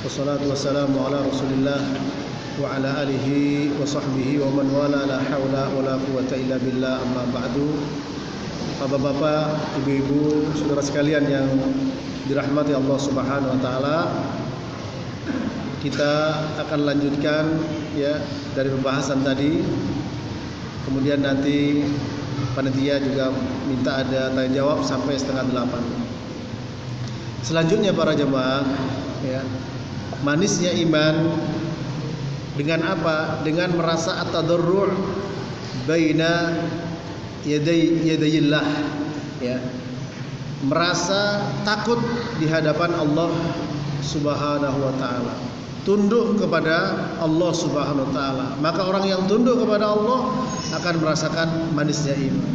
Wassalatu wassalamu ala Rasulillah wa ala alihi wa sahbihi wa man wala, la haula wa la quwwata illa billah, amma ba'du. Bapak-bapak, ibu-ibu, saudara sekalian yang dirahmati Allah Subhanahu wa taala, kita akan lanjutkan ya dari pembahasan tadi. Kemudian nanti panitia juga minta ada tanya jawab sampai 7:30. Selanjutnya para jemaah ya, manisnya iman dengan apa? Dengan merasa at-tadarru' baina yadayillah ya. Merasa takut di hadapan Allah Subhanahu wa taala. Tunduk kepada Allah Subhanahu wa taala. Maka orang yang tunduk kepada Allah akan merasakan manisnya iman.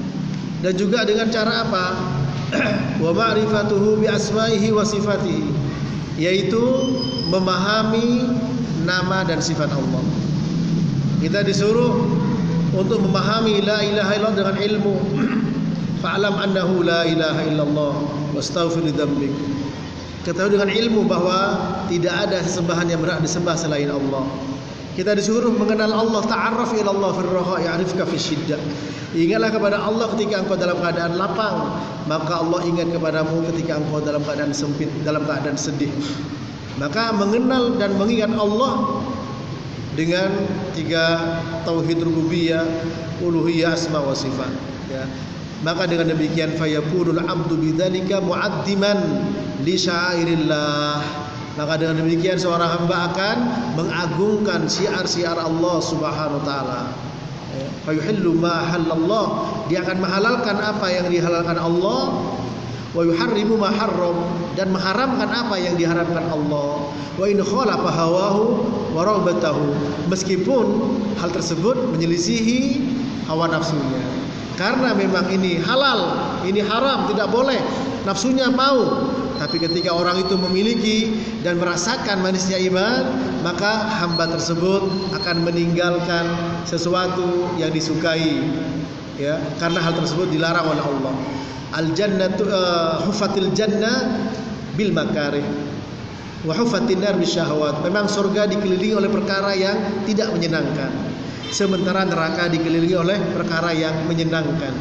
Dan juga dengan cara apa? Wa ma'rifatuhu bi asma'ihi wa sifatihi, yaitu memahami nama dan sifat Allah. Kita disuruh untuk memahami la ilaha illallah dengan ilmu. Fa'lam annahu la ilaha illallah wastaghfir lidzambik. Ketahui dengan ilmu bahwa tidak ada sesembahan yang berhak disembah selain Allah. Kita disuruh mengenal Allah, ta'arraf ila Allah fil raha ya'rifka fil syiddah. Ingatlah kepada Allah ketika engkau dalam keadaan lapang, maka Allah ingat kepadamu ketika engkau dalam keadaan sempit, dalam keadaan sedih. Maka mengenal dan mengingat Allah dengan 3 tauhid rububiyah, uluhiyah, asma wa sifat ya. Maka dengan demikian fayakunul abdu bidzalika mu'addiman li sya'airillah. Maka dengan demikian seorang hamba akan mengagungkan syiar-syiar Allah Subhanahu wa taala. Fa yuhillu ma halallah, dia akan menghalalkan apa yang dihalalkan Allah, wa yuharrimu ma harram, dan mengharamkan apa yang diharamkan Allah. Wa in khalafa hawahu wa raghbatahu, meskipun hal tersebut menyelisihi hawa nafsunya. Karena memang ini halal, ini haram, tidak boleh, nafsunya mau. Tapi ketika orang itu memiliki dan merasakan manisnya iman, maka hamba tersebut akan meninggalkan sesuatu yang disukai ya, karena hal tersebut dilarang oleh Allah. Al-jannatu hufatil jannah bil makarih wa hufatin nar bisyahawat. Memang surga dikelilingi oleh perkara yang tidak menyenangkan, sementara neraka dikelilingi oleh perkara yang menyenangkan.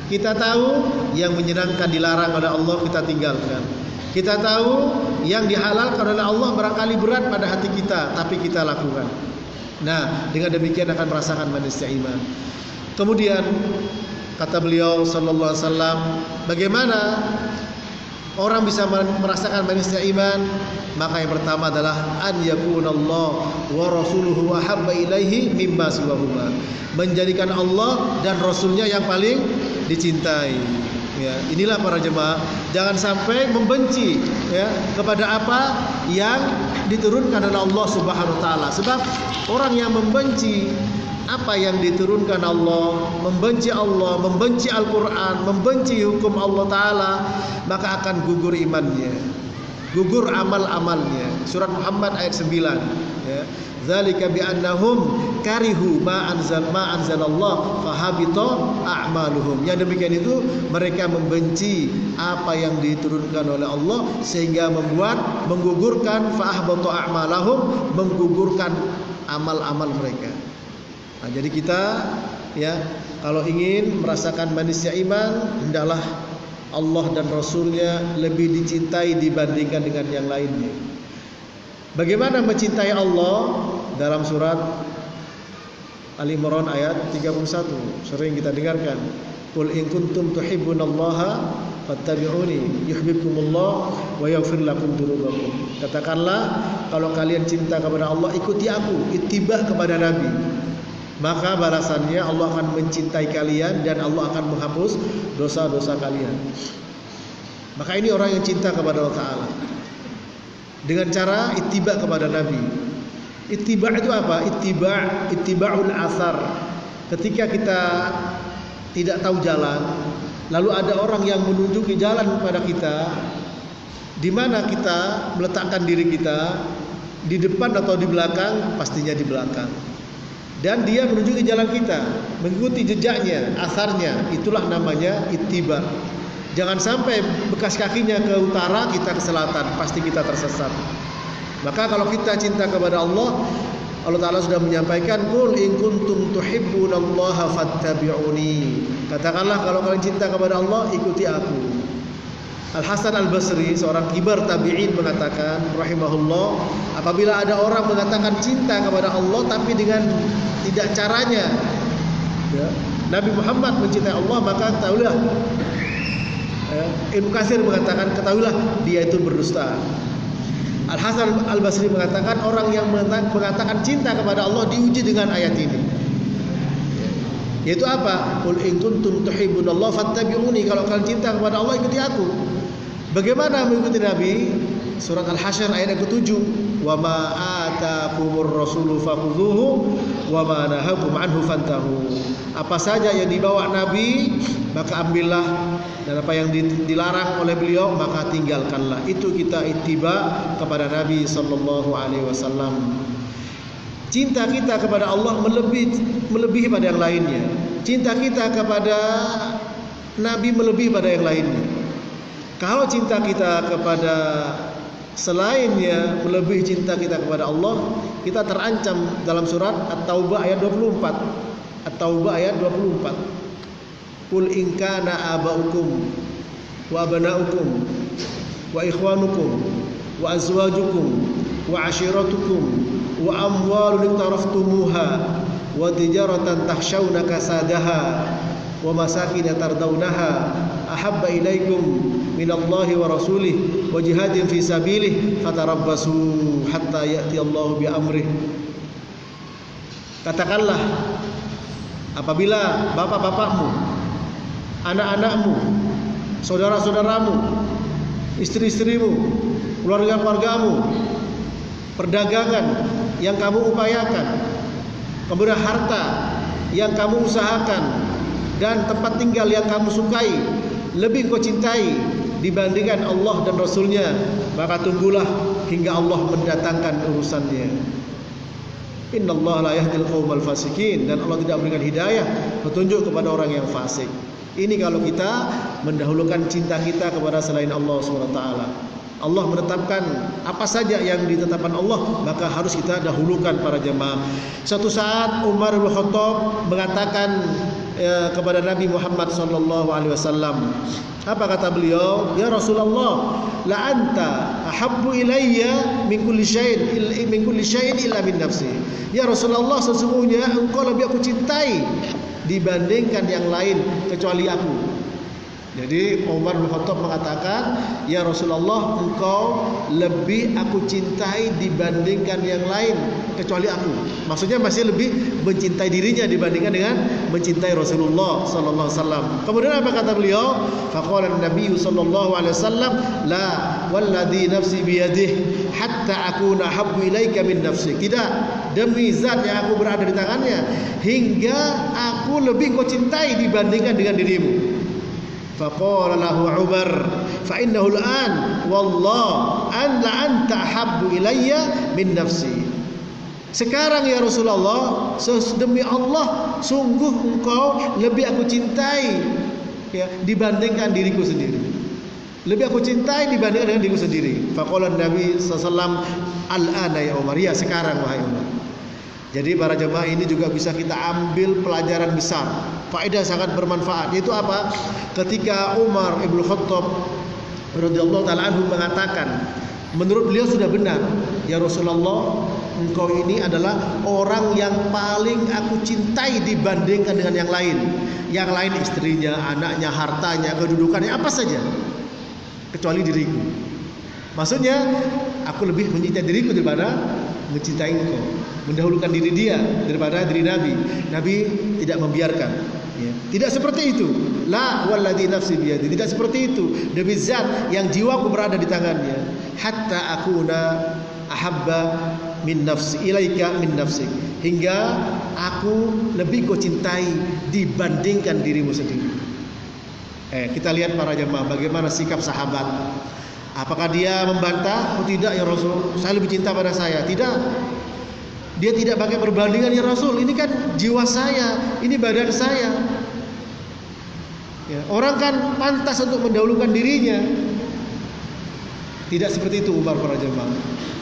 Kita tahu yang menyenangkan dilarang oleh Allah, kita tinggalkan. Kita tahu yang dihalalkan oleh Allah barangkali berat pada hati kita, tapi kita lakukan. Nah, dengan demikian akan merasakan manisnya iman. Kemudian kata beliau sallallahu alaihi wasallam, bagaimana orang bisa merasakan manisnya iman? Maka yang pertama adalah an yakunallahu wa rasuluhu ahabba ilaihi mimma siwahuma, menjadikan Allah dan Rasulnya yang paling dicintai. Ya, inilah para jemaah, jangan sampai membenci ya kepada apa yang diturunkan oleh Allah Subhanahu wa taala. Sebab orang yang membenci apa yang diturunkan Allah, membenci Allah, membenci Al-Qur'an, membenci hukum Allah taala, maka akan gugur imannya, gugur amal-amalnya. Surat Muhammad ayat 9 ya. Dzalika bi annahum karihu ma anzalallah fahabita a'maluhum. Yang demikian itu mereka membenci apa yang diturunkan oleh Allah sehingga membuat menggugurkan fahbata a'malahum, menggugurkan amal-amal mereka. Nah, jadi kita ya kalau ingin merasakan manisnya iman, hendaklah Allah dan Rasulnya lebih dicintai dibandingkan dengan yang lainnya. Bagaimana mencintai Allah? Dalam surat Ali Imran ayat 31 sering kita dengarkan, qul in kuntum tuhibbunallaha fattabi'uni yuhibbukumullah wa yaghfir lakum dzunubakum. Katakanlah kalau kalian cinta kepada Allah, ikuti aku, ittiba kepada Nabi, maka balasannya Allah akan mencintai kalian dan Allah akan menghapus dosa-dosa kalian. Maka ini orang yang cinta kepada Allah Ta'ala dengan cara ittiba kepada Nabi. Ittiba itu apa? Ittiba'ul athar. Ketika kita tidak tahu jalan, lalu ada orang yang menunjuki jalan kepada kita, di mana kita meletakkan diri kita, di depan atau di belakang? Pastinya di belakang. Dan dia menunjuki jalan kita, mengikuti jejaknya, asarnya, itulah namanya ittiba. Jangan sampai bekas kakinya ke utara, kita ke selatan, pasti kita tersesat. Maka kalau kita cinta kepada Allah, Allah Ta'ala sudah menyampaikan, Qul in kuntum tuhibbunallaha fattabi'uni. Katakanlah kalau kalian cinta kepada Allah, ikuti aku. Al-Hasan Al-Basri, seorang kibar tabi'in, mengatakan rahimahullah, apabila ada orang mengatakan cinta kepada Allah tapi dengan tidak caranya, ya, Nabi Muhammad mencintai Allah, maka ketahuilah, Ibnu Katsir mengatakan, ketahuilah dia itu berdusta. Al-Hasan Al-Basri mengatakan orang yang mengatakan cinta kepada Allah diuji dengan ayat ini. Yaitu apa? Qul in kuntum tuhibbunallaha fattabi'uni. Kalau kalian cinta kepada Allah, ikuti aku. Bagaimana mengikuti Nabi? Surat Al-Hasyr ayat yang ke-7. Wa ma ataakumur rasulu fakhudhuhu wa ma nahakum anhu fantahu. Apa saja yang dibawa Nabi, maka ambillah, dan apa yang dilarang oleh beliau maka tinggalkanlah. Itu kita ittiba kepada Nabi sallallahu alaihi wasallam. Cinta kita kepada Allah melebihi pada yang lainnya. Cinta kita kepada Nabi melebihi pada yang lainnya. Kalau cinta kita kepada selainnya melebihi cinta kita kepada Allah, kita terancam dalam surat At-Taubah ayat 24. At-Taubah ayat 24. Qul in kana aba'ukum wa abana'ukum wa ikhwanukum wa azwajukum wa ashiratukum wa amwalun iktaraftumuha wa tijaratan tahshawna kasadaha wa masakin tardawnaha ahabba ilaikum minallahi wa rasulih wa jihadin fi sabilih fatarabbasu hatta ya'ti Allahu bi amrih. Katakanlah, apabila bapak-bapakmu, anak-anakmu, saudara-saudaramu, istri-istrimu, keluarga-keluargamu, perdagangan yang kamu upayakan, kemudian harta yang kamu usahakan, dan tempat tinggal yang kamu sukai lebih kau cintai dibandingkan Allah dan Rasulnya, maka tunggulah hingga Allah mendatangkan urusannya. Innallaha la yahdil qaumal fasikin, dan Allah tidak memberikan hidayah, petunjuk kepada orang yang fasik. Ini kalau kita mendahulukan cinta kita kepada selain Allah SWT. Allah menetapkan apa saja yang ditetapkan Allah, maka harus kita dahulukan para jemaah. Suatu saat Umar bin Khattab mengatakan kepada Nabi Muhammad sallallahu alaihi wasallam, apa kata beliau? Ya Rasulullah, la anta ahabbu ilayya min kulli syai'in illa min nafsi. Ya Rasulullah, sesungguhnya engkau lebih aku cintai dibandingkan yang lain kecuali aku. Jadi Umar bin Khattab mengatakan, ya Rasulullah, engkau lebih aku cintai dibandingkan yang lain kecuali aku. Maksudnya masih lebih mencintai dirinya dibandingkan dengan mencintai Rasulullah sallallahu alaihi wasallam. Kemudian apa kata beliau? Faqala an-nabiy sallallahu alaihi wasallam, la walladhi nafsi biyadihi hatta akuna habbu ilaika min nafsi. Tidak, demi zat yang aku berada di tangannya, hingga aku lebih kau cintai dibandingkan dengan dirimu. Faqala lahu Umar, fa innahu al-an wallah an la anta habbu ilayya min nafsi. Sekarang ya Rasulullah, demi Allah, sungguh engkau lebih aku cintai, ya, dibandingkan diriku sendiri. Lebih aku cintai dibandingkan dengan diriku sendiri. Faqala Nabi sallallahu alaihi wasallam, al-ana ya Umar, ya sekarang wahai Umar. Jadi para jemaah ini juga bisa kita ambil pelajaran besar, faedah sangat bermanfaat. Yaitu apa? Ketika Umar ibn Khattab radhiyallahu taala anhu mengatakan, menurut beliau sudah benar, ya Rasulullah, engkau ini adalah orang yang paling aku cintai dibandingkan dengan yang lain. Yang lain istrinya, anaknya, hartanya, kedudukannya, apa saja, kecuali diriku. Maksudnya aku lebih mencintai diriku daripada mencintai engkau, mendahulukan diri dia daripada diri Nabi. Nabi tidak membiarkan, ya. Tidak seperti itu. La walladhi nafsi biyadi. Tidak seperti itu. Demi zat yang jiwaku berada di tangannya. Hatta akuna ahabba min nafsi ilaika min nafsik. Hingga aku lebih kau cintai dibandingkan dirimu sendiri. Kita lihat para jemaah bagaimana sikap sahabat. Apakah dia membantah? Oh tidak ya Rasul, saya lebih cinta pada saya. Tidak. Dia tidak pakai perbandingan, ya Rasul, ini kan jiwa saya, ini badan saya. Ya, orang kan pantas untuk mendahulukan dirinya. Tidak seperti itu Umar para jemaah.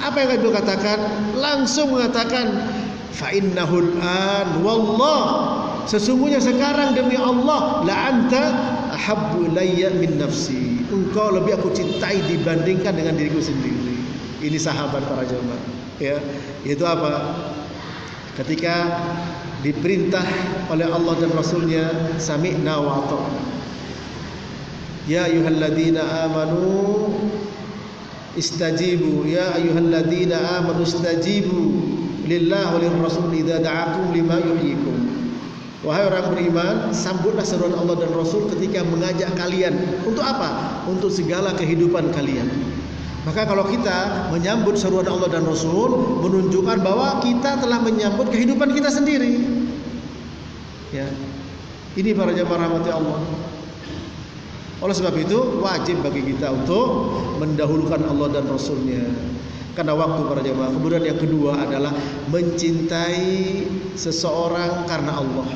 Apa yang beliau katakan? Langsung mengatakan, fa innahul an wallah, sesungguhnya sekarang demi Allah, la anta ahabbu ilayya min nafsi, engkau lebih aku cintai dibandingkan dengan diriku sendiri. Ini sahabat para jemaah, ya. Itu apa? Ketika diperintah oleh Allah dan Rasulnya, sami'na wa ata'na. Ya ayyuhalladzina amanu istajibu, ya ayyuhalladzina amanu istajibu lillahi walir rasul idza da'akum lima yuhyikum. Wahai orang beriman, sambutlah seruan Allah dan Rasul ketika mengajak kalian. Untuk apa? Untuk segala kehidupan kalian. Maka kalau kita menyambut seruan Allah dan Rasul, menunjukkan bahwa kita telah menyambut kehidupan kita sendiri. Ya. Ini para jemaah rahmati Allah. Oleh sebab itu wajib bagi kita untuk mendahulukan Allah dan Rasulnya karena waktu para jemaah. Kemudian yang kedua adalah mencintai seseorang karena Allah,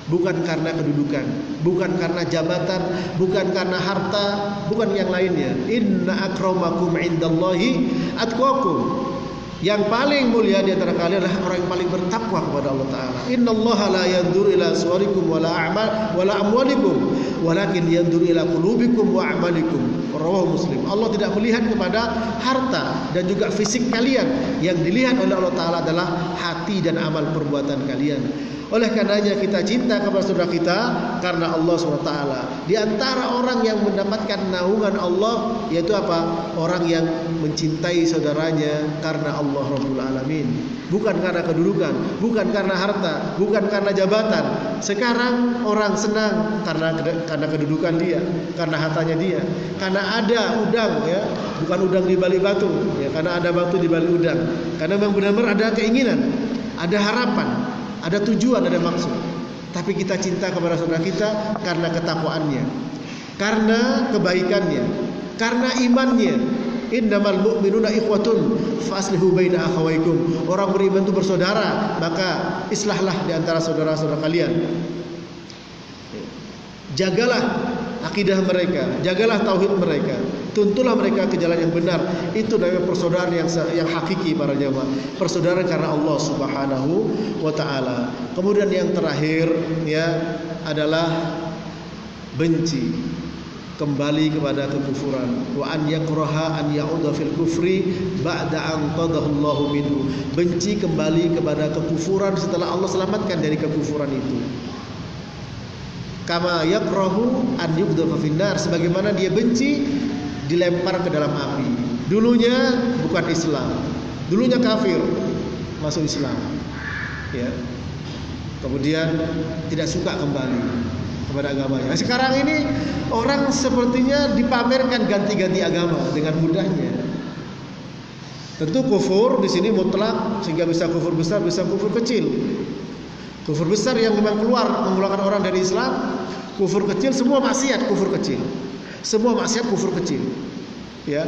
bukan karena kedudukan, bukan karena jabatan, bukan karena harta, bukan yang lainnya. Inna akramakum indallahi atqakum. Yang paling mulia di antara kalian adalah orang yang paling bertakwa kepada Allah Ta'ala. Innallaha la yanzuru ila suwarikum wala amwalikum, walakin yanzuru ila qulubikum wa a'malikum. Rawahu Muslim. Allah tidak melihat kepada harta dan juga fisik kalian. Yang dilihat oleh Allah Ta'ala adalah hati dan amal perbuatan kalian. Oleh karenanya kita cinta kepada saudara kita karena Allah SWT. Di antara orang yang mendapatkan naungan Allah yaitu apa? Orang yang mencintai saudaranya karena Allah Rabbul Alamin. Bukan karena kedudukan, bukan karena harta, bukan karena jabatan. Sekarang orang senang karena kedudukan dia, karena hartanya dia, karena ada udang, ya, bukan udang di balik batu, ya, karena ada batu di balik udang. Karena memang benar-benar ada keinginan, ada harapan, ada tujuan, ada maksud. Tapi kita cinta kepada saudara kita karena ketakwaannya, karena kebaikannya, karena imannya. Innamal mu'minuna ikhwatun faslihu baina akhawaykum. Orang beriman itu bersaudara, maka islahlah di antara saudara-saudara kalian. Jagalah akidah mereka, jagalah tauhid mereka, tuntulah mereka ke jalan yang benar. Itu namanya persaudaraan yang hakiki para jemaah. Persaudaraan karena Allah Subhanahu wa taala. Kemudian yang terakhir ya adalah benci, kembali kepada kekufuran. Wa an yakraha an ya'udha fil kufri ba'da an qadahu Allahu minhu. Benci kembali kepada kekufuran setelah Allah selamatkan dari kekufuran itu. Kama yakrahu an yughdha fil nar, sebagaimana dia benci dilempar ke dalam api. Dulunya bukan Islam, dulunya kafir, masuk Islam. Ya. Kemudian tidak suka kembali kepada agamanya. Sekarang ini orang sepertinya dipamerkan ganti-ganti agama dengan mudahnya. Tentu kufur di sini mutlak, sehingga bisa kufur besar, bisa kufur kecil. Kufur besar yang memang mengeluarkan orang dari Islam, kufur kecil semua maksiat kufur kecil. Semua maksiat kufur kecil. Ya.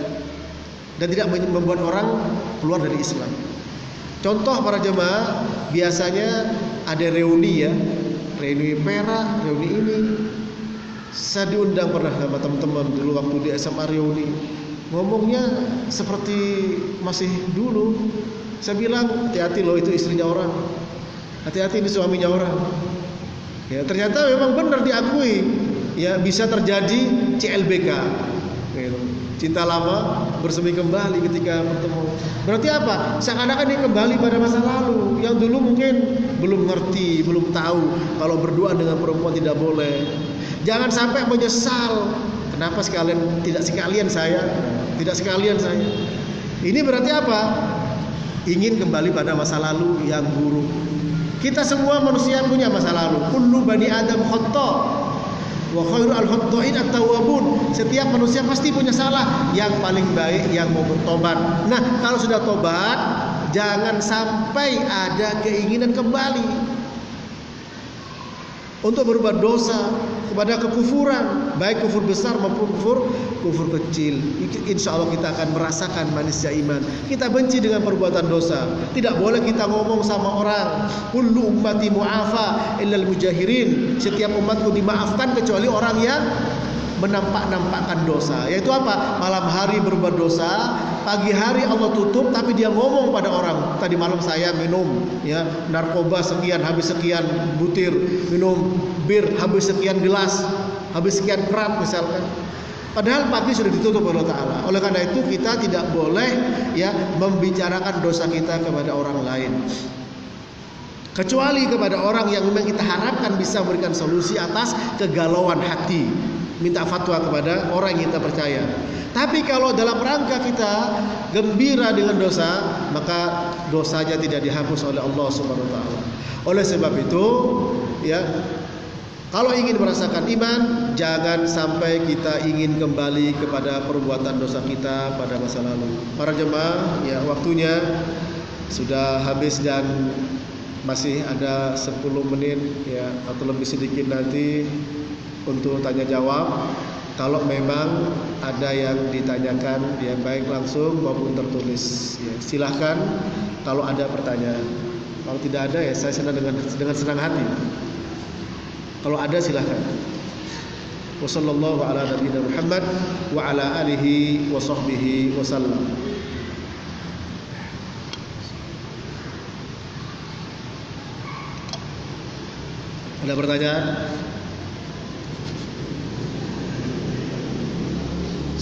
Dan tidak membuat orang keluar dari Islam. Contoh para jemaah, biasanya ada reuni ya, reuni perak, reuni ini. Saya diundang pernah sama teman-teman dulu waktu di SMA reuni. Ngomongnya seperti masih dulu. Saya bilang, hati-hati loh, itu istrinya orang. Hati-hati ini suaminya orang. Ya, ternyata memang benar diakui. Ya, bisa terjadi CLBK. Gitu. Cinta lama bersemi kembali ketika bertemu. Berarti apa? Seakan-akan dia kembali pada masa lalu yang dulu mungkin belum ngerti, belum tahu kalau berdua dengan perempuan tidak boleh. Jangan sampai menyesal. Kenapa tidak sekalian saya? Ini berarti apa? Ingin kembali pada masa lalu yang buruk. Kita semua manusia punya masa lalu. Kullu bani Adam khata'. Wa khairul al-khatta'in at-tawwabun. Setiap manusia pasti punya salah. Yang paling baik yang mau bertobat. Nah, kalau sudah tobat, jangan sampai ada keinginan kembali untuk berbuat dosa kepada kekufuran, baik kufur besar maupun kufur kecil. Insya Allah kita akan merasakan manisnya iman. Kita benci dengan perbuatan dosa. Tidak boleh kita ngomong sama orang, kullu ummati mu'afa illal mujahirin. Setiap umatku dimaafkan kecuali orang yang menampak-nampakkan dosa. Yaitu apa? Malam hari berbuat dosa, pagi hari Allah tutup, tapi dia ngomong pada orang, tadi malam saya minum ya narkoba sekian, habis sekian butir, minum bir habis sekian gelas, habis sekian kerat misalkan. Padahal pagi sudah ditutup oleh Allah Ta'ala. Oleh karena itu kita tidak boleh ya membicarakan dosa kita kepada orang lain, kecuali kepada orang yang memang kita harapkan bisa memberikan solusi atas kegalauan hati, minta fatwa kepada orang yang kita percaya. Tapi kalau dalam rangka kita gembira dengan dosa, maka dosanya tidak dihapus oleh Allah Subhanahu wa taala. Oleh sebab itu, ya, kalau ingin merasakan iman, jangan sampai kita ingin kembali kepada perbuatan dosa kita pada masa lalu. Para jemaah, ya, waktunya sudah habis dan masih ada 10 menit ya atau lebih sedikit nanti untuk tanya jawab. Kalau memang ada yang ditanyakan, ya baik langsung maupun tertulis, ya, silahkan kalau ada pertanyaan. Kalau tidak ada, ya saya senang dengan senang hati. Kalau ada silahkan. Wassallallahu ala nabiyina Muhammad wa ala alihi wa sahbihi wasallam. Ada pertanyaan?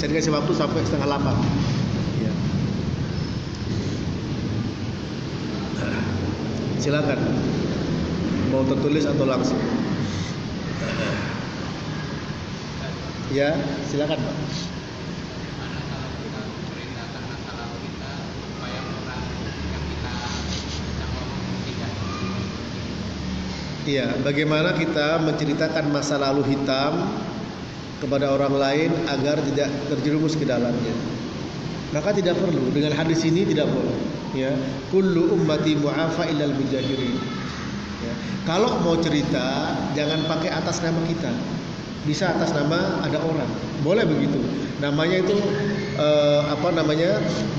Saya dikasih waktu sampai 7:30. Ya. Silakan. Mau tertulis atau langsung? Ya, silakan Pak. Iya, bagaimana kita menceritakan masa lalu hitam kepada orang lain agar tidak terjerumus ke dalamnya. Maka tidak perlu, dengan hadis ini tidak boleh, ya. Kullu ummati mu'afa illal mujahirin. Ya. Kalau mau cerita jangan pakai atas nama kita. Bisa atas nama ada orang. Boleh begitu. Namanya itu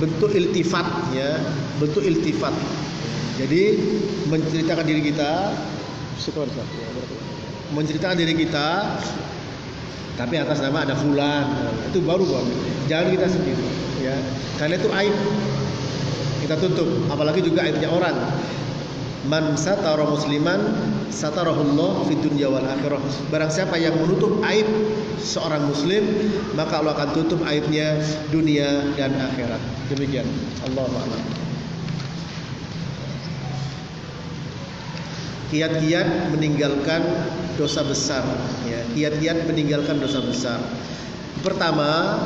bentuk iltifat, ya. Bentuk iltifat. Jadi menceritakan diri kita, menceritakan diri kita, tapi atas nama ada fulan, itu baru boleh. Jangan kita sendiri, ya. Karena itu aib, kita tutup. Apalagi juga aibnya orang. Man satara musliman satarahullah fid dunya wal akhirah. Barang siapa yang menutup aib seorang muslim, maka Allah akan tutup aibnya dunia dan akhirat. Demikian. Allahu a'lam. Kiat-kiat meninggalkan dosa besar, ya. Kiat-kiat meninggalkan dosa besar. Pertama,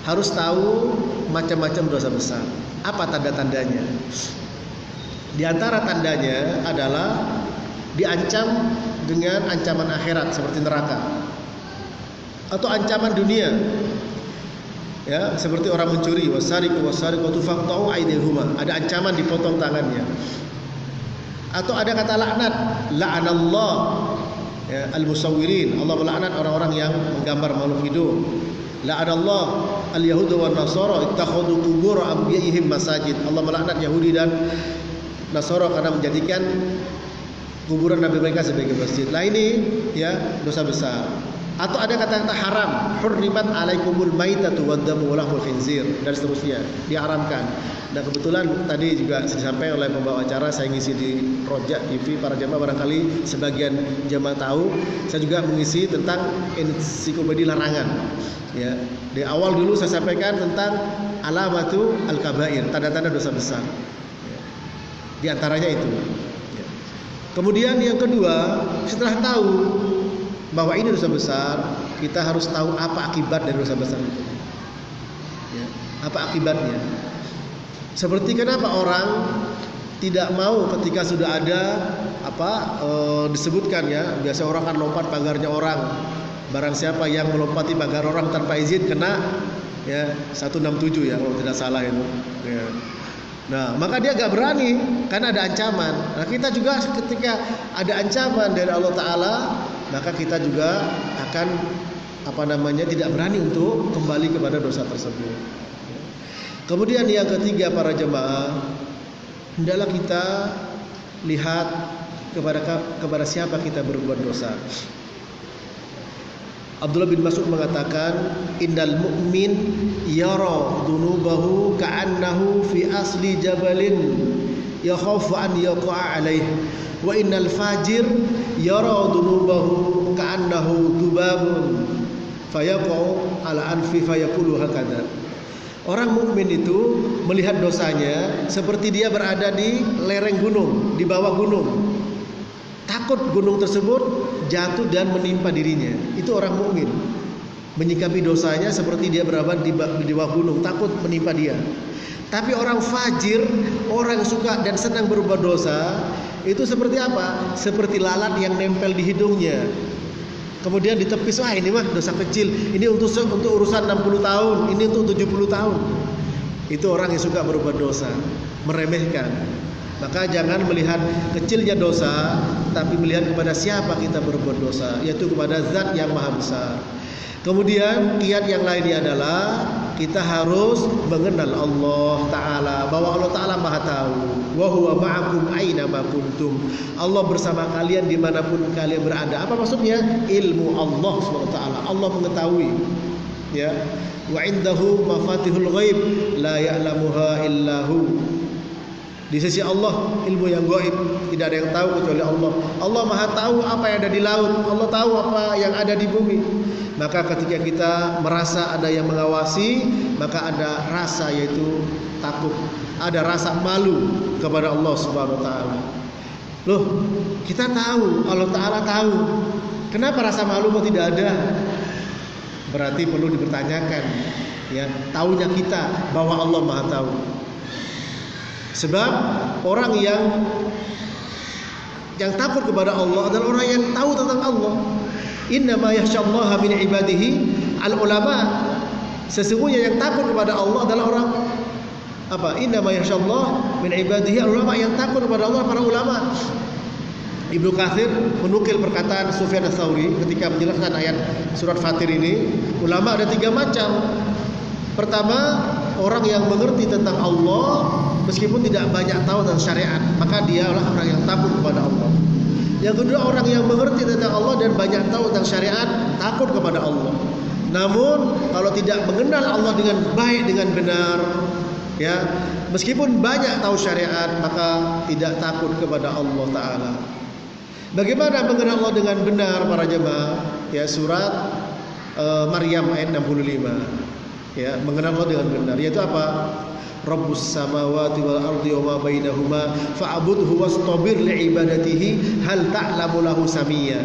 harus tahu macam-macam dosa besar. Apa tanda-tandanya? Di antara tandanya adalah diancam dengan ancaman akhirat seperti neraka, atau ancaman dunia, ya, seperti orang mencuri, wasariqu wasariqatu faqta'u aydihuma, ada ancaman dipotong tangannya. Atau ada kata laknat, la'anallah, ya, al-musawwirin, Allah melaknat orang-orang yang menggambar makhluk hidup. La'anallah al-yahuda wan nasara ittakhadhu qubur anbiya'ihim masajid, Allah melaknat Yahudi dan Nasara karena menjadikan kuburan nabi mereka sebagai masjid. Nah ini, ya, dosa besar. Atau ada kata-kata haram, hurrimat alaikumul maitatu waddamu walahmul khinzir, dan seterusnya, diharamkan. Dan kebetulan tadi juga disampaikan oleh pembawa acara, saya ngisi di Rojak TV, para jemaah barangkali sebagian jemaah tahu, saya juga mengisi tentang ensiklopedia larangan. Ya, di awal dulu saya sampaikan tentang alamatu al-kabair, tanda-tanda dosa besar. Di antaranya itu. Kemudian yang kedua, setelah tahu bahwa ini dosa besar, kita harus tahu apa akibat dari dosa besar itu. Ya, apa akibatnya? Seperti kenapa orang tidak mau ketika sudah ada disebutkan, ya, biasa orang kan lompat pagarnya orang. Barang siapa yang melompati pagar orang tanpa izin kena, ya, 167 ya kalau tidak salah itu. Ya. Nah, maka dia gak berani karena ada ancaman. Nah, kita juga ketika ada ancaman dari Allah Ta'ala, maka kita juga akan tidak berani untuk kembali kepada dosa tersebut. Kemudian yang ketiga, para jemaah, hendaklah kita lihat kepada siapa kita berbuat dosa. Abdullah bin Mas'ud mengatakan, innal mu'min yara dunubahu ka'annahu fi asli jabalin yakhafu an yaqa'a alaih, wa innal fajir yara dunubahu ka'annahu dubabun fayaqa'u ala anfi fayaqulu hakadha. Orang mukmin itu melihat dosanya seperti dia berada di lereng gunung, di bawah gunung. Takut gunung tersebut jatuh dan menimpa dirinya. Itu orang mukmin. Menyikapi dosanya seperti dia berada di bawah gunung, takut menimpa dia. Tapi orang fajir, orang yang suka dan senang berbuat dosa, itu seperti apa? Seperti lalat yang nempel di hidungnya. Kemudian ditepis, wah ini mah dosa kecil. Ini untuk urusan 60 tahun, ini untuk 70 tahun. Itu orang yang suka berbuat dosa, meremehkan. Maka jangan melihat kecilnya dosa, tapi melihat kepada siapa kita berbuat dosa, yaitu kepada Zat yang Maha Besar. Kemudian kiat yang lainnya adalah kita harus mengenal Allah Ta'ala, bahwa Allah Ta'ala Maha tahu. Wa huwa ma'akum aina ma kuntum. Allah bersama kalian dimanapun kalian berada. Apa maksudnya? Ilmu Allah SWT. Allah mengetahui. Ya. Wa indahu mafatihul ghaib la ya'lamuha illahu. Di sisi Allah ilmu yang gaib tidak ada yang tahu kecuali Allah. Allah Maha tahu apa yang ada di laut, Allah tahu apa yang ada di bumi. Maka ketika kita merasa ada yang mengawasi, maka ada rasa yaitu takut, ada rasa malu kepada Allah Subhanahu wa taala. Loh, kita tahu Allah Taala tahu. Kenapa rasa malu kok tidak ada? Berarti perlu dipertanyakan, ya, taunya kita bahwa Allah Maha tahu. Sebab orang yang takut kepada Allah adalah orang yang tahu tentang Allah. Innama yakhsyallaha min ibadihi al-ulama. Sesungguhnya yang takut kepada Allah adalah orang apa? Innama yakhsyallaha min ibadihi al-ulama. Yang takut kepada Allah para ulama. Ibnu Katsir menukil perkataan Sufyan Ats-Tsauri ketika menjelaskan ayat surat Fatir ini. Ulama ada 3 macam. Pertama, orang yang mengerti tentang Allah meskipun tidak banyak tahu tentang syariat, maka dia adalah orang yang takut kepada Allah. Yang kedua, orang yang mengerti tentang Allah dan banyak tahu tentang syariat, takut kepada Allah. Namun kalau tidak mengenal Allah dengan baik, dengan benar, ya, meskipun banyak tahu syariat, maka tidak takut kepada Allah Ta'ala. Bagaimana mengenal Allah dengan benar para jemaah? Ya, surat Maryam ayat 65. Ya, mengenal Allah dengan benar, yaitu apa? Rabbus samawati wal ardi wa ma bainahuma fa'budhu wastabir li'ibadatihi hal ta'lamu lahu samiyya.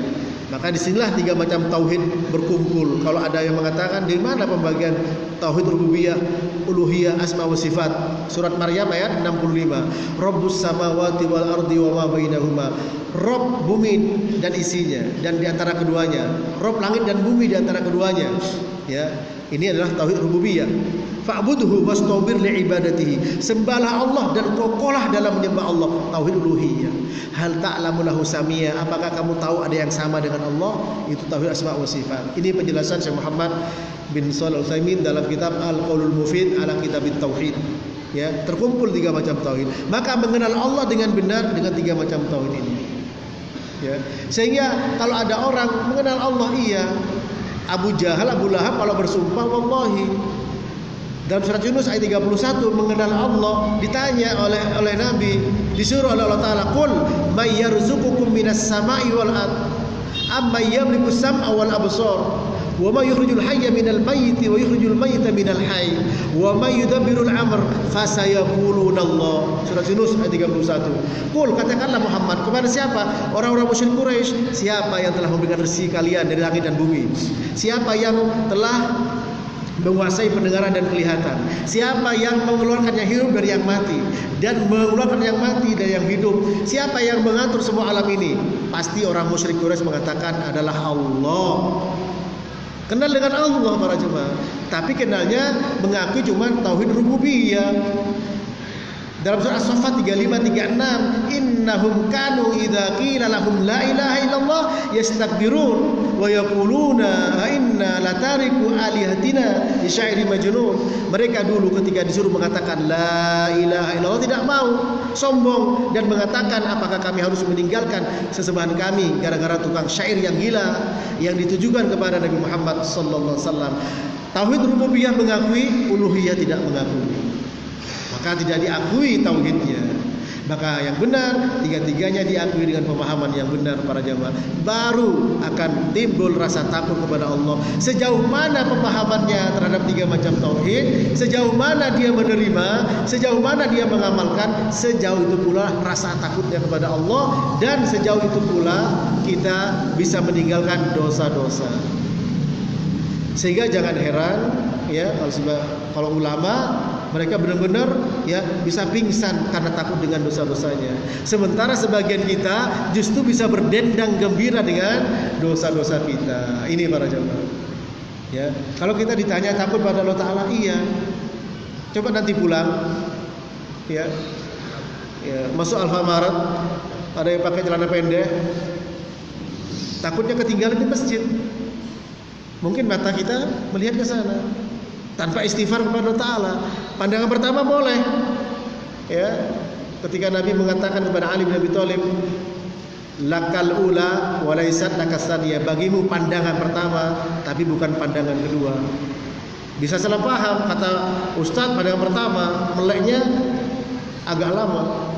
Maka disinilah 3 macam tauhid berkumpul. Kalau ada yang mengatakan di mana pembagian tauhid rububiyah, uluhiyah, asma wa sifat? Surat Maryam ayat 65. Rabbus samawati wal ardi wa ma bainahuma. Rabb bumi dan isinya dan di antara keduanya. Rabb langit dan bumi di antara keduanya. Ya, ini adalah tauhid rububiyah. Fa'budhu wastabir li'ibadatihi. Sembahlah Allah dan kokohlah dalam menyembah Allah. Tauhid uluhiyah. Hal ta'lamu lahu samiyya. Apakah kamu tahu ada yang sama dengan Allah? Itu tauhid asma wa sifat. Ini penjelasan Syekh Muhammad bin Shalih Al-Utsaimin dalam kitab Al-Qaulul Mufid ala Kitabit Tauhid. Ya, terkumpul 3 macam tauhid. Maka mengenal Allah dengan benar dengan 3 macam tauhid ini. Ya. Sehingga kalau ada orang mengenal Allah, iya. Abu Jahal, Abu Lahab kalau bersumpah wallahi. Dalam surat Yunus ayat 31 mengenal Allah ditanya oleh Nabi, disuruh oleh Allah Taala, "Qul may yarzuqukum minas sama'i wal ard amma yamliku sam'a wal absar wa may yukhrijul hayya minal mayyiti wa yukhrijul mayyita minal hayy wa may yudabbirul amr fasayaquluna Allah." Surat Yunus ayat 31. Qul, katakanlah Muhammad kepada siapa? Orang-orang musyrik Quraisy, siapa yang telah memberikan rezeki kalian dari langit dan bumi? Siapa yang telah menguasai pendengaran dan kelihatan? Siapa yang mengeluarkan yang hidup dari yang mati dan mengeluarkan yang mati dari yang hidup? Siapa yang mengatur semua alam ini? Pasti orang musyrik Quraisy mengatakan adalah Allah. Kenal dengan Allah para jemaah, tapi kenalnya mengaku cuma tauhid rububiyah. Dalam surah As-Saffat 35-36, innahum kanu idza qila lahum la ilaha illallah yastakbirun wa yaquluna inna inna latariku alihatina li syairi majnun. Mereka dulu ketika disuruh mengatakan la ilaha illallah tidak mau, sombong dan mengatakan apakah kami harus meninggalkan sesembahan kami gara-gara tukang syair yang gila yang ditujukan kepada Nabi Muhammad sallallahu alaihi wasallam. Tauhid rububiyah mengakui, uluhiyah tidak mengakui. Maka tidak diakui tauhidnya. Maka yang benar, tiga-tiganya diakui dengan pemahaman yang benar para jamaah. Baru akan timbul rasa takut kepada Allah. Sejauh mana pemahamannya terhadap tiga macam tauhid, sejauh mana dia menerima, sejauh mana dia mengamalkan, sejauh itu pula rasa takutnya kepada Allah, dan sejauh itu pula kita bisa meninggalkan dosa-dosa. Sehingga jangan heran ya kalau ulama mereka benar-benar ya bisa pingsan karena takut dengan dosa-dosanya. Sementara sebagian kita justru bisa berdendang gembira dengan dosa-dosa kita. Ini para jamaah. Ya, kalau kita ditanya takut pada Allah Taala, iya. Coba nanti pulang, ya, masuk Alfamaret, ada yang pakai celana pendek, takutnya ketinggalan di masjid. Mungkin mata kita melihat ke sana tanpa istighfar kepada Allah Ta'ala. Pandangan pertama boleh ya, ketika Nabi mengatakan kepada Ali bin Abi Thalib, lakal ula walaisat lakasaniyah, bagimu pandangan pertama tapi bukan pandangan kedua. Bisa salah paham, kata Ustadz pandangan pertama meleknya agak lama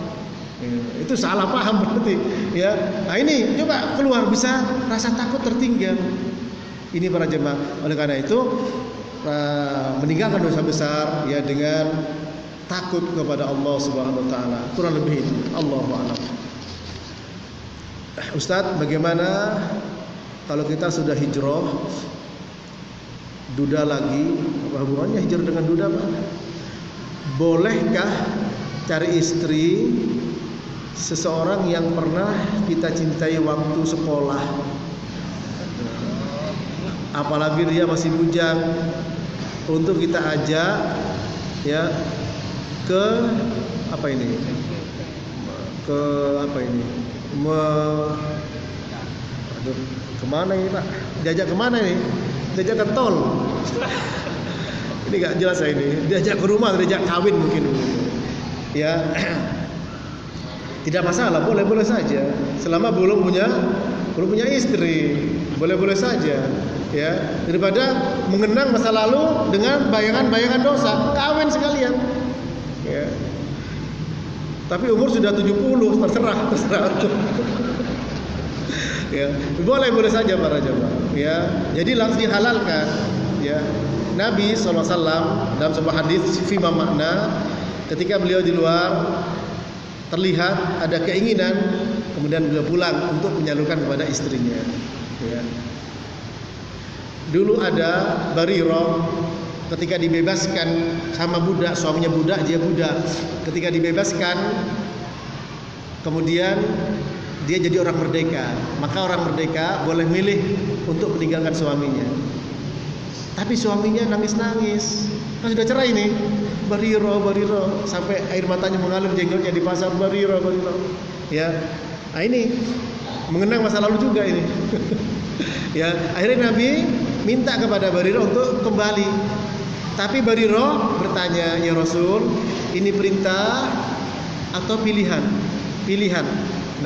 ya, itu salah paham berarti ya. Nah ini coba keluar, bisa rasa takut tertinggal. Ini para jemaah. Oleh karena itu meninggalkan dosa besar ya dengan takut kepada Allah Subhanahu wa taala. Kurang lebih itu. Allahu a'lam. Ustaz, bagaimana kalau kita sudah hijrah duda lagi? Apa hubungannya hijrah dengan duda, Pak? Bolehkah cari istri seseorang yang pernah kita cintai waktu sekolah? Apalagi dia masih bujang, untuk kita ajak ya ke apa ini? Ke apa ini? Kemana ini Pak? Diajak kemana ini? Diajak ke tol. Ini nggak jelas ya ini. Diajak ke rumah, diajak kawin mungkin. Ya, tidak masalah, boleh-boleh saja. Selama belum punya istri, boleh-boleh saja. Ya, daripada mengenang masa lalu dengan bayangan-bayangan dosa, kawin sekalian. Ya. Tapi umur sudah 70, terserah. Ya, boleh saja para jemaah. Ya, jadi langsung dihalalkan. Ya, Nabi SAW dalam sebuah hadis fima makna, ketika beliau di luar terlihat ada keinginan, kemudian beliau pulang untuk menyalurkan kepada istrinya. Ya. Dulu ada Barirah, ketika dibebaskan sama budak, suaminya budak, dia budak. Ketika dibebaskan, kemudian dia jadi orang merdeka. Maka orang merdeka boleh milih untuk meninggalkan suaminya. Tapi suaminya nangis-nangis. Kan sudah cerai nih. Barirah, sampai air matanya mengalir, jenggotnya dipasang Barirah. Ya, nah ini mengenang masa lalu juga ini. Ya, akhirnya Nabi minta kepada Barirah untuk kembali. Tapi Barirah bertanya, ya Rasul, ini perintah atau pilihan? Pilihan.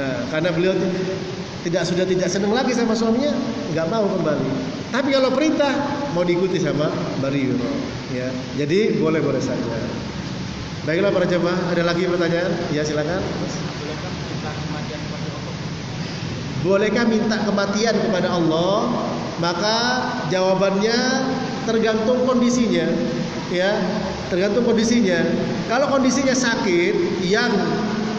Nah, karena beliau sudah tidak senang lagi sama suaminya, nggak mau kembali. Tapi kalau perintah mau diikuti sama Barirah. Ya, jadi boleh saja. Baiklah para jemaah, ada lagi pertanyaan? Ya silakan. Bolehkah minta kematian kepada Allah? Maka jawabannya tergantung kondisinya, ya, tergantung kondisinya. Kalau kondisinya sakit yang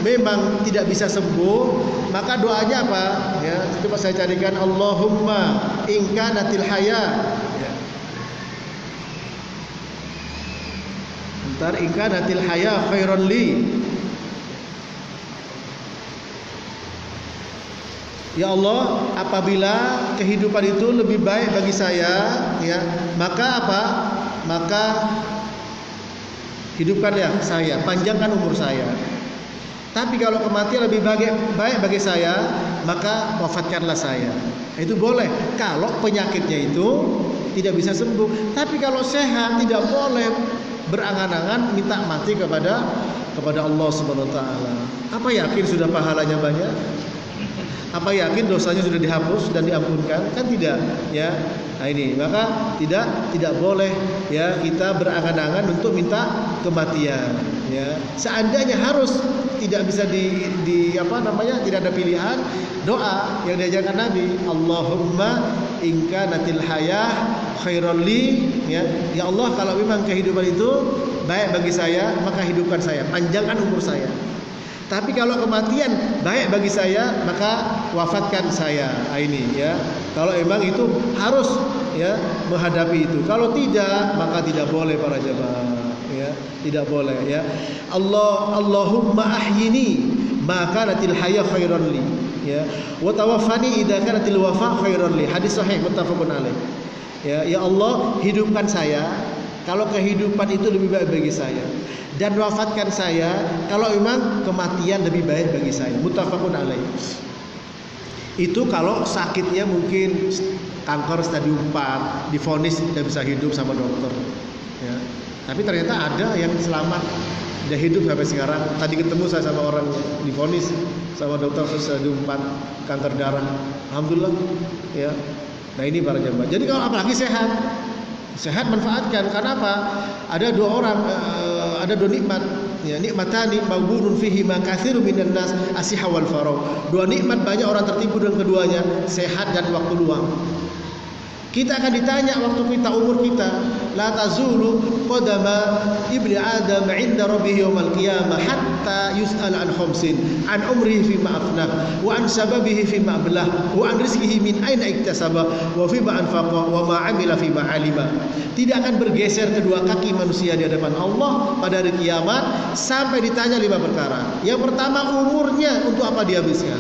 memang tidak bisa sembuh, maka doanya apa? Ya, coba saya carikan, Allahumma in kanatil haya. Ya. Ntar in kanatil haya khairan li. Ya Allah, apabila kehidupan itu lebih baik bagi saya, ya, maka apa? Maka hidupkanlah saya, panjangkan umur saya. Tapi kalau kematian lebih baik bagi saya, maka wafatkanlah saya. Itu boleh. Kalau penyakitnya itu tidak bisa sembuh. Tapi kalau sehat tidak boleh berangan-angan minta mati kepada Allah Subhanahu wa taala. Apa yakin sudah pahalanya banyak? Apa yakin dosanya sudah dihapus dan diampunkan? Kan tidak, ya. Nah ini, maka tidak boleh ya kita berangan-angan untuk minta kematian, ya. Seandainya harus tidak bisa tidak ada pilihan, doa yang diajarkan Nabi, Allahumma in kanatil hayah khairal li, ya. Ya Allah, kalau memang kehidupan itu baik bagi saya, maka hidupkan saya, panjangkan umur saya. Tapi kalau kematian baik bagi saya, maka wafatkan saya. Nah, ini ya. Kalau memang itu harus ya menghadapi itu. Kalau tidak, maka tidak boleh para jemaah, ya. Tidak boleh ya. Allahumma ahyini ma kanatil haya khairan li, ya. Wa tawaffani idza kanatil wafa khairan li. Hadis sahih muttafaqun alaih. Ya, ya Allah, hidupkan saya kalau kehidupan itu lebih baik bagi saya, dan wafatkan saya kalau memang kematian lebih baik bagi saya. Muttafaqun alaih. Itu kalau sakitnya mungkin kanker stadium 4, divonis tidak bisa hidup sama dokter, ya. Tapi ternyata ada yang selamat, dia hidup sampai sekarang. Tadi ketemu saya sama orang divonis sama dokter stadium 4 kanker darah. Alhamdulillah, ya. Nah ini para jemaah. Jadi kalau apalagi sehat manfaatkan. Karena apa? Ada dua orang, ada dua nikmat, ya, nikmatani maghbunun fihi ma katsirun minan nas asiha wal faragh. Dua nikmat banyak orang tertipu dengan keduanya, sehat dan waktu luang. Kita akan ditanya waktu kita, umur kita, la tazulu qadama ibni adam 'inda rabbih yaumal qiyamah hatta yus'al an khamsin, an umrihi fi ma afna, wa an sababihi fi ma ablah, wa an rizqihi min aina iktasaba, wa fi ma anfaqa, wa ma 'amila fi ma 'alima. Tidak akan bergeser kedua kaki manusia di hadapan Allah pada hari kiamat sampai ditanya 5 perkara. Yang pertama, umurnya untuk apa dihabiskan.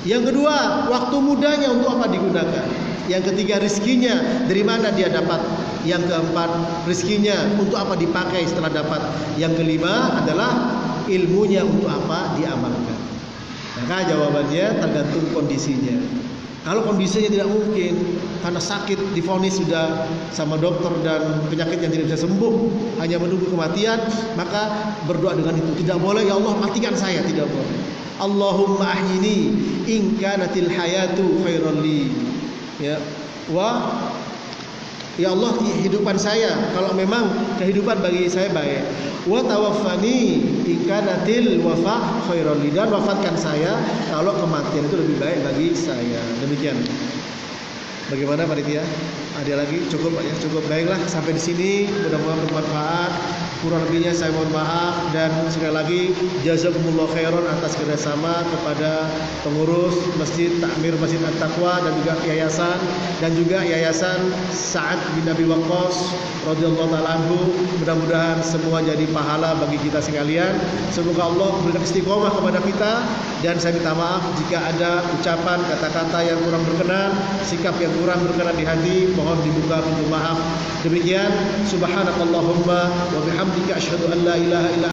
Yang kedua, waktu mudanya untuk apa digunakan. Yang ketiga, rizkinya dari mana dia dapat. Yang keempat, rizkinya untuk apa dipakai setelah dapat. Yang kelima adalah ilmunya untuk apa diamalkan. Maka jawabannya tergantung kondisinya. Kalau kondisinya tidak mungkin karena sakit, divonis sudah sama dokter dan penyakit yang tidak bisa sembuh, hanya menunggu kematian, maka berdoa dengan itu. Tidak boleh, ya Allah matikan saya, tidak boleh. Allahumma ahyini in kanatil hayatu khairan li, ya. Ya Allah, hidupkan saya kalau memang kehidupan bagi saya baik. Wa tawaffani in kanatil wafa khairan li, dan wafatkan saya kalau kematian itu lebih baik bagi saya. Demikian. Bagaimana panitia? Ada lagi? Cukup ya, cukup. Baiklah, sampai di sini mudah-mudahan bermanfaat. Kurang lebihnya saya mohon maaf, dan sekali lagi jazakumullah khairan atas kerjasama kepada pengurus Masjid Takmir Masjid At-Taqwa dan juga yayasan Sa'ad bin Abi Waqqas radhiyallahu ta'ala anhu. Mudah-mudahan semua jadi pahala bagi kita sekalian. Semoga Allah memberikan istiqomah kepada kita, dan saya minta maaf jika ada ucapan kata-kata yang kurang berkenan, sikap yang kurang berkenan di hati, mohon dibuka pintu maaf. Demikian, subhanakallahumma wa bihamdika asyhadu an la ilaha illa